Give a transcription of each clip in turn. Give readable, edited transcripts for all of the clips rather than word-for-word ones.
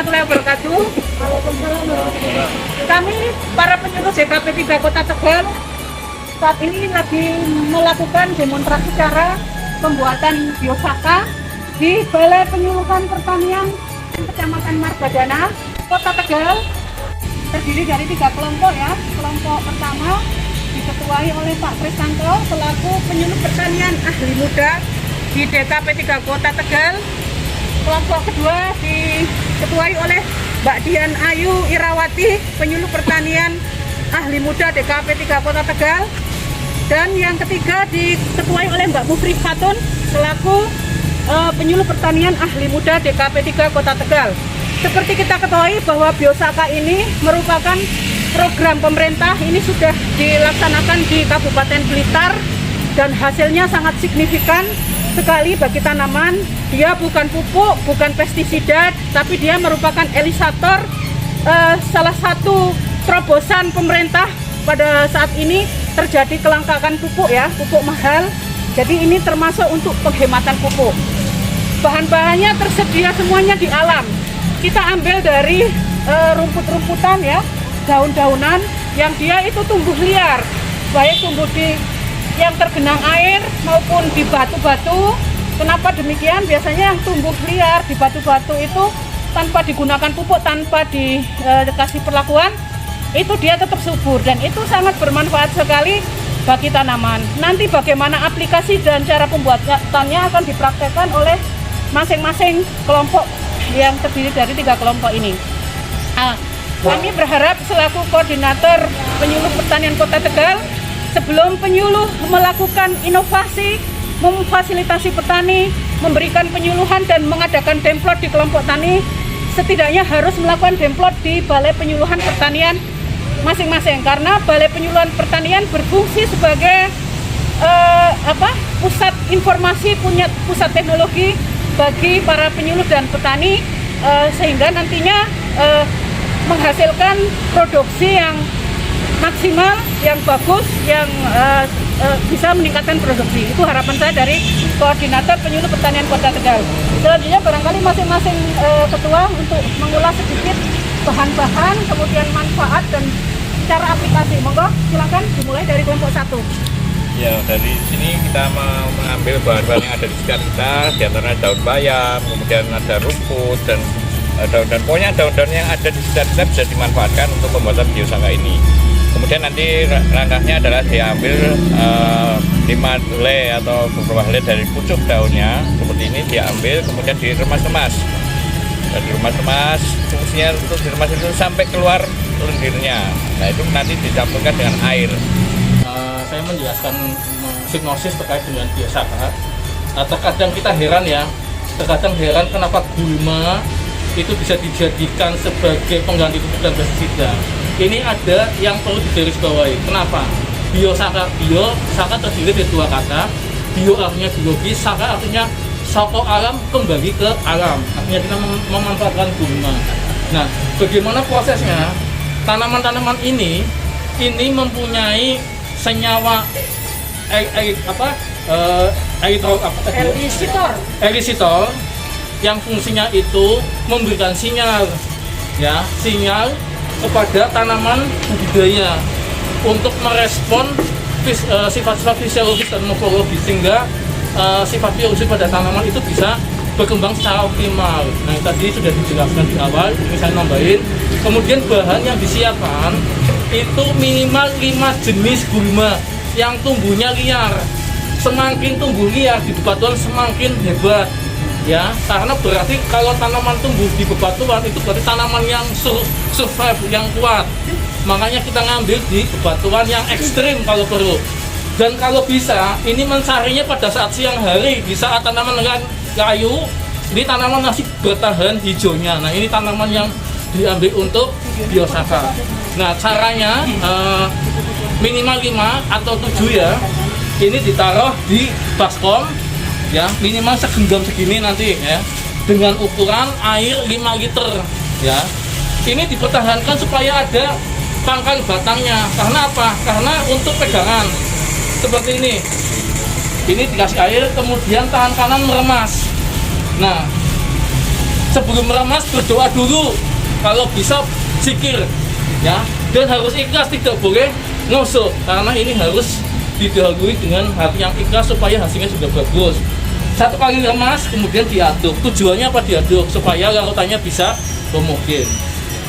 warahmatullahi wabarakatuh. Kami para penyuluh DKP 3 Kota Tegal saat ini lagi melakukan demonstrasi cara pembuatan biosaka di Balai Penyuluhan Pertanian Kecamatan Margadana, Kota Tegal. Terdiri dari 3 kelompok ya. Kelompok pertama diketuai oleh Pak Kristanto selaku penyuluh pertanian ahli muda di DKP 3 Kota Tegal. Kelompok kedua diketuai oleh Mbak Dian Ayu Irawati, penyuluh pertanian ahli muda DKP 3 Kota Tegal. Dan yang ketiga diketuai oleh Mbak Mufri Fatun selaku penyuluh pertanian ahli muda DKP 3 Kota Tegal. Seperti kita ketahui bahwa Biosaka ini merupakan program pemerintah, ini sudah dilaksanakan di Kabupaten Blitar dan hasilnya sangat signifikan sekali bagi tanaman. Dia bukan pupuk, bukan pestisida, tapi dia merupakan elisator, salah satu terobosan pemerintah pada saat ini terjadi kelangkaan pupuk ya, pupuk mahal. Jadi ini termasuk untuk penghematan pupuk. Bahan-bahannya tersedia semuanya di alam. Kita ambil dari rumput-rumputan ya, daun-daunan yang dia itu tumbuh liar, baik tumbuh di yang tergenang air maupun di batu-batu. Kenapa demikian? Biasanya yang tumbuh liar di batu-batu itu tanpa digunakan pupuk, tanpa dikasih perlakuan, itu dia tetap subur dan itu sangat bermanfaat sekali bagi tanaman. Nanti bagaimana aplikasi dan cara pembuatannya akan dipraktekkan oleh masing-masing kelompok yang terdiri dari 3 kelompok ini. Kami berharap selaku koordinator penyuluh pertanian Kota Tegal, sebelum penyuluh melakukan inovasi, memfasilitasi petani, memberikan penyuluhan dan mengadakan demplot di kelompok tani, setidaknya harus melakukan demplot di Balai Penyuluhan Pertanian masing-masing, karena Balai Penyuluhan Pertanian berfungsi sebagai pusat informasi, punya pusat teknologi bagi para penyuluh dan petani, sehingga nantinya menghasilkan produksi yang maksimal, yang bagus, yang bisa meningkatkan produksi. Itu harapan saya dari koordinator penyuluh pertanian Kota Tegal. Selanjutnya barangkali masing-masing ketua untuk mengulas sedikit bahan-bahan, kemudian manfaat dan cara aplikasi. Monggo silakan dimulai dari kelompok 1. Ya, dari sini kita mau mengambil bahan-bahan yang ada di sekitar kita, diantaranya daun bayam, kemudian ada rumput dan daun-daun, pokoknya daun-daun yang ada di sekitar kita bisa dimanfaatkan untuk pembuatan biosaka ini. Kemudian nanti langkahnya adalah diambil 5 helai atau beberapa helai dari pucuk daunnya seperti ini, diambil kemudian diremas-remas. Dan diremas-remas, fungsinya untuk diremas itu sampai keluar lendirnya. Nah, itu nanti dicampurkan dengan air. Saya menjelaskan hipnosis terkait dengan biosaka. Terkadang kita heran ya, kenapa gulma itu bisa dijadikan sebagai pengganti pupuk dan pestisida. Ini ada yang perlu digarisbawahi. Kenapa? Biosaka terdiri dari 2 kata. Bio artinya biologis, saka artinya saka alam kembali ke alam. Artinya kita memanfaatkan gulma. Nah, bagaimana prosesnya? Tanaman-tanaman ini mempunyai senyawa erisitol yang fungsinya itu memberikan sinyal kepada tanaman budidaya untuk merespon sifat-sifat fisiologis dan morfologis, sehingga sifat biologis pada tanaman itu bisa berkembang secara optimal. Nah, tadi sudah dijelaskan di awal, ini saya nambahin. Kemudian bahan yang disiapkan itu minimal 5 jenis gulma yang tumbuhnya liar. Semakin tumbuh liar di bebatuan semakin hebat ya, karena berarti kalau tanaman tumbuh di bebatuan itu berarti tanaman yang survive, yang kuat. Makanya kita ngambil di bebatuan yang ekstrim kalau perlu. Dan kalau bisa ini mencarinya pada saat siang hari, di saat tanaman kayu, ini tanaman masih bertahan hijaunya. Nah, ini tanaman yang diambil untuk biosaka. Nah, caranya minimal 5 atau 7 ya. Ini ditaruh di baskom ya, minimal segenggam segini nanti ya, dengan ukuran air 5 liter ya. Ini dipertahankan supaya ada pangkal batangnya. Karena apa? Karena untuk pegangan seperti ini. Ini dikasih air, kemudian tangan kanan meremas. Nah, sebelum meremas berdoa dulu, kalau bisa zikir ya, dan harus ikhlas, tidak boleh ngosok karena ini harus didahului dengan hati yang ikhlas supaya hasilnya juga bagus. Satu kali remas kemudian diaduk. Tujuannya apa diaduk? Supaya larutannya bisa homogen.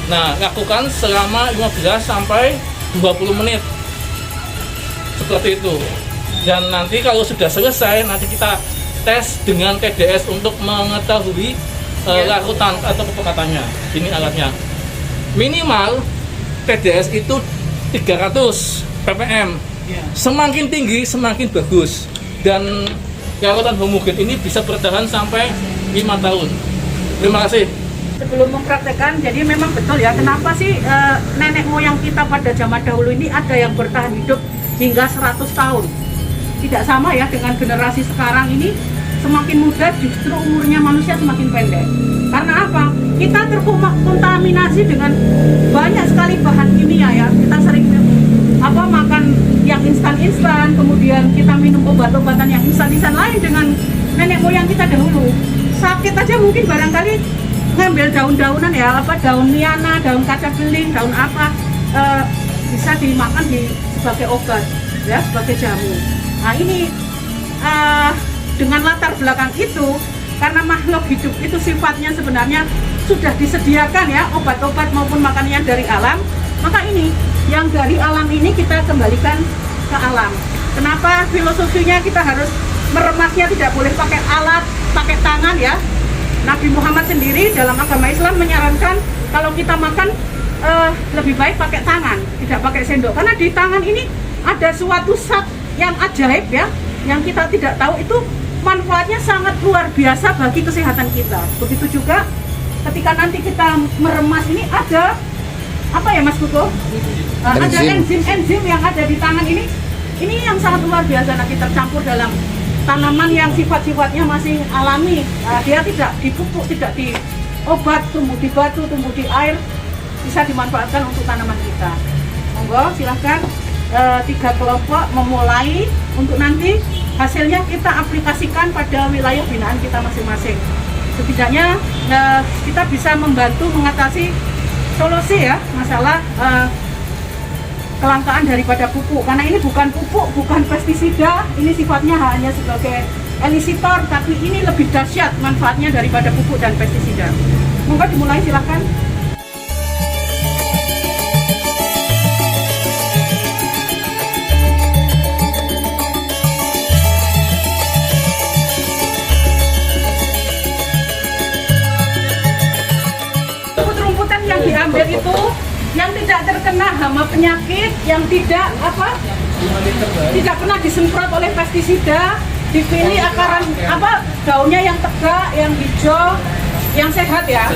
Nah, lakukan selama 15 sampai 20 menit seperti itu. Dan nanti kalau sudah selesai, nanti kita tes dengan TDS untuk mengetahui larutan atau kepekatannya. Ini alatnya. Minimal TDS itu 300 ppm. Semakin tinggi semakin bagus. Dan larutan homogen ini bisa bertahan sampai 5 tahun. Terima kasih. Sebelum mempraktekkan, jadi memang betul ya, kenapa sih nenek moyang kita pada zaman dahulu ini ada yang bertahan hidup hingga 100 tahun. Tidak sama ya dengan generasi sekarang ini, semakin muda justru umurnya manusia semakin pendek. Karena apa? Kita terkontaminasi dengan banyak sekali bahan kimia ya. Kita sering makan yang instan-instan, kemudian kita minum obat-obatan yang instan-instan lain dengan nenek moyang kita dahulu. Sakit aja mungkin barangkali ngambil daun-daunan ya, daun liana, daun kaca beling, daun apa, bisa dimakan sebagai obat ya, sebagai jamu. Nah ini dengan latar belakang itu, karena makhluk hidup itu sifatnya sebenarnya sudah disediakan ya, obat-obat maupun makanannya dari alam, maka ini yang dari alam ini kita kembalikan ke alam. Kenapa filosofinya kita harus meremasnya tidak boleh pakai alat, pakai tangan ya. Nabi Muhammad sendiri dalam agama Islam menyarankan kalau kita makan lebih baik pakai tangan, tidak pakai sendok. Karena di tangan ini ada suatu zat yang ajaib ya, yang kita tidak tahu itu manfaatnya sangat luar biasa bagi kesehatan kita. Begitu juga ketika nanti kita meremas ini ada apa ya Mas Kuko? Ada enzim-enzim yang ada di tangan ini yang sangat luar biasa, nanti tercampur dalam tanaman yang sifat-sifatnya masih alami. Dia tidak dipupuk, tidak diobat, tumbuh di batu, tumbuh di air, bisa dimanfaatkan untuk tanaman kita. Monggo silahkan 3 kelompok memulai untuk nanti hasilnya kita aplikasikan pada wilayah binaan kita masing-masing. Setidaknya kita bisa membantu mengatasi solusi ya masalah kelangkaan daripada pupuk, karena ini bukan pupuk, bukan pestisida, ini sifatnya hanya sebagai elisitor, tapi ini lebih dahsyat manfaatnya daripada pupuk dan pestisida. Monggo dimulai silahkan. Rumput-rumputan yang diambil itu yang tidak terkena hama penyakit, yang tidak pernah disemprot oleh pestisida, dipilih akaran daunnya yang tegak, yang hijau, yang sehat ya.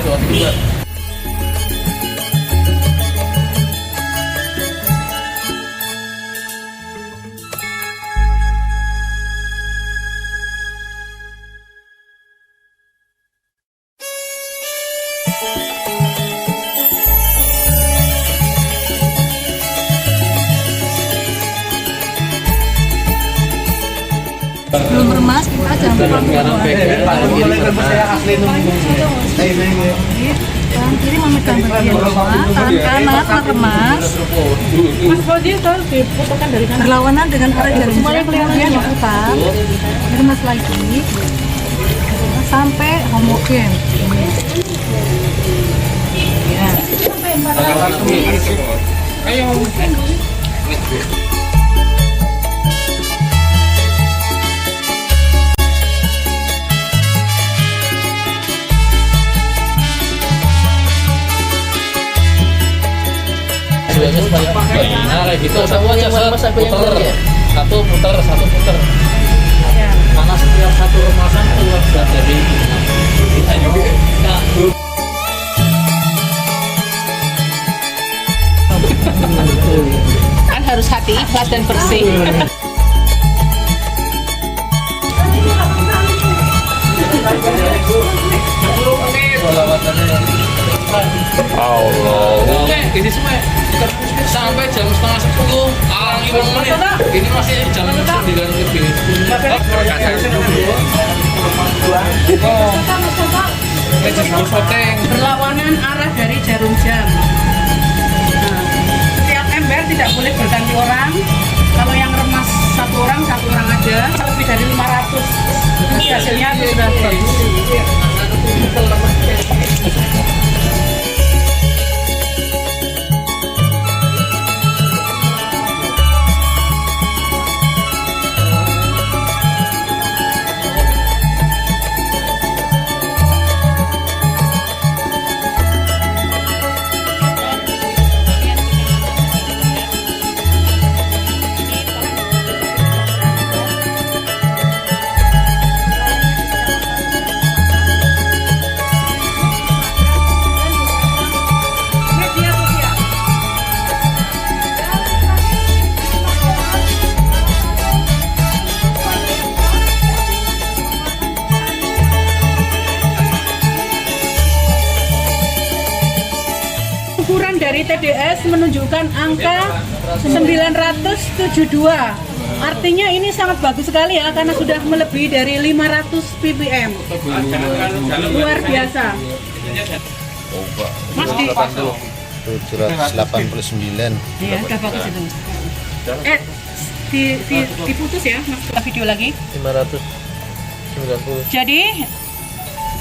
Sebelum remas kita jangan lupa berdoa. Tangan kiri memegang bagian bawah, tangan kanan meremas. Mas Fauzi itu diputarkan dari sana. Berlawanan dengan arah jarum jam, kemudian diputar, diremas lagi sampai homogen. Ya. Nah kayak gitu, satu aja puter, satu puter. Karena setiap satu remasan keluar zat dari kan harus hati ikhlas dan bersih. Allah. Ini semua sampai jam 9:30, alang 5 menit. Ini masih jam 9 lebih. berlawanan arah dari jarum jam. Nah, setiap ember tidak boleh berganti orang. Kalau yang remas satu orang aja. Lebih dari 500. Jadi hasilnya itu sudah bagus. Ukuran dari TDS menunjukkan angka 972. Artinya ini sangat bagus sekali ya, karena sudah melebihi dari 500 ppm. Luar biasa. Mas di 789. Iya, udah bagus itu. Diputus ya, Mas. Kita video lagi. 590. Jadi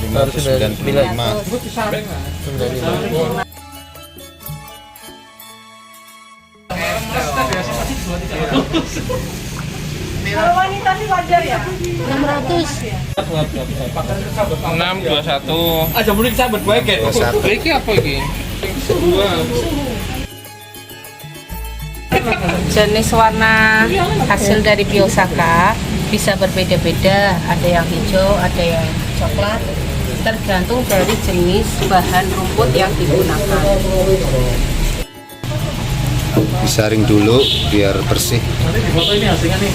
595. kalau wanita sih wajar ya. 600. 621. Aja mulai disambut baik ya. Iki apa iki? Jenis warna hasil dari Biosaka bisa berbeda-beda, ada yang hijau, ada yang coklat, tergantung dari jenis bahan rumput yang digunakan. Disaring dulu biar bersih. Nanti di foto ini hasilnya nih.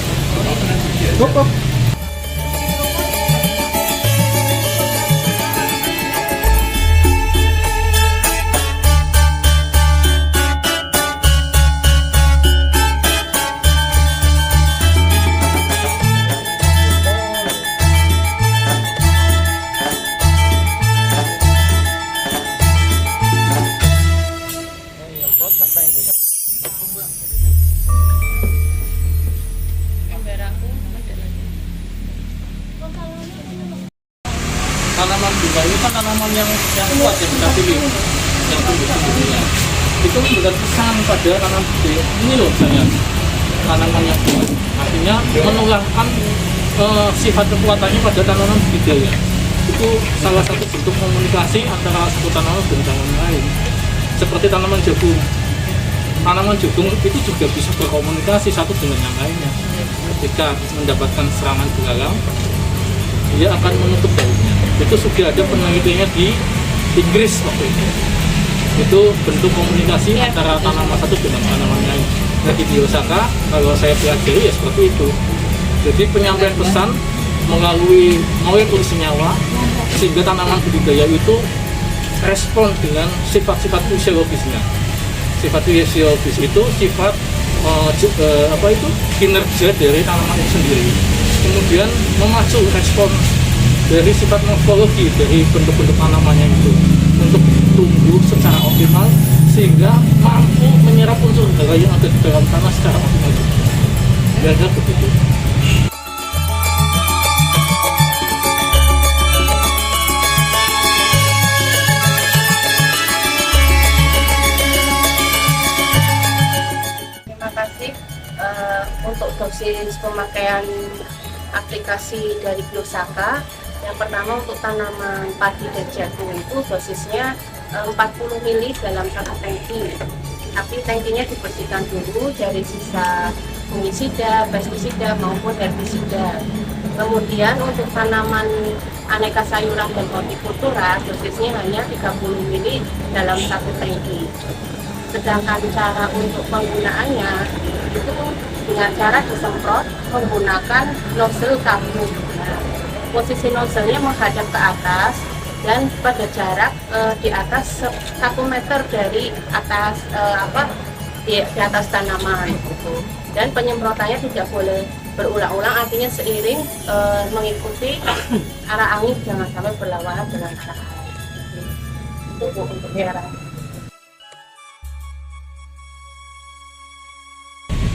Tanaman bunga ini kan tanaman yang kuat yang kita pilih, yang tumbuh-tumbuhnya itu memberikan kesan pada tanaman gede. Ini loh misalnya tanaman yang kuat, artinya menularkan sifat kekuatannya pada tanaman budidaya. Itu salah satu bentuk komunikasi antara satu tanaman dengan tanaman lain. Seperti tanaman jagung. Tanaman jagung itu juga bisa berkomunikasi satu dengan yang lainnya. Ketika mendapatkan serangan belalang, dia akan menutup daunnya. Itu sudah ada penelitiannya di Inggris waktu itu. Itu bentuk komunikasi antara tanaman satu dengan tanaman lain. Nah di Biosaka, kalau saya pelajari ya seperti itu. Jadi penyampaian pesan melalui molekul senyawa, sehingga tanaman budidaya itu respon dengan sifat-sifat fisiologisnya. Sifat fisiologis itu sifat kinerja dari tanaman itu sendiri. Kemudian memacu respon dari sifat morfologi dari bentuk-bentuk tanamannya itu untuk tumbuh secara optimal sehingga mampu menyerap unsur hara yang ada di dalam tanah secara optimal. Kira-kira begitu. Terima kasih untuk dosis pemakaian aplikasi dari Biosaka. Yang pertama untuk tanaman padi dan jagung itu dosisnya 40 ml dalam satu tangki. Tapi tangkinya dibersihkan dulu dari sisa fungisida, pestisida maupun herbisida. Kemudian untuk tanaman aneka sayuran dan hortikultura dosisnya hanya 30 ml dalam satu tangki. Sedangkan cara untuk penggunaannya itu dengan cara disemprot menggunakan nozzle tabung. Posisi nozzle-nya menghadap ke atas dan pada jarak di atas 1 meter dari atas di atas tanaman gitu. Dan penyemprotannya tidak boleh berulang-ulang, artinya seiring mengikuti arah angin, jangan sampai berlawanan dengan arah angin. itu Bu untuk daerah.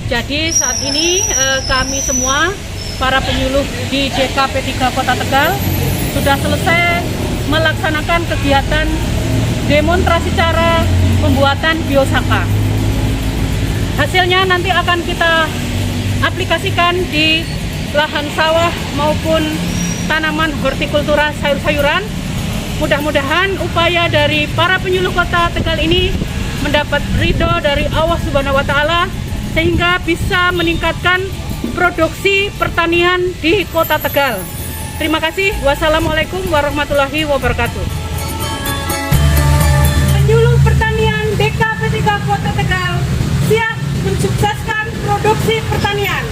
Jadi saat ini kami semua para penyuluh di JKP 3 Kota Tegal sudah selesai melaksanakan kegiatan demonstrasi cara pembuatan biosaka. Hasilnya nanti akan kita aplikasikan di lahan sawah maupun tanaman hortikultura sayur-sayuran. Mudah-mudahan upaya dari para penyuluh Kota Tegal ini mendapat ridho dari Allah Subhanahu wa Ta'ala sehingga bisa meningkatkan produksi pertanian di Kota Tegal. Terima kasih. Wassalamualaikum warahmatullahi wabarakatuh. Penyuluh pertanian DKP 3 Kota Tegal siap mensukseskan produksi pertanian.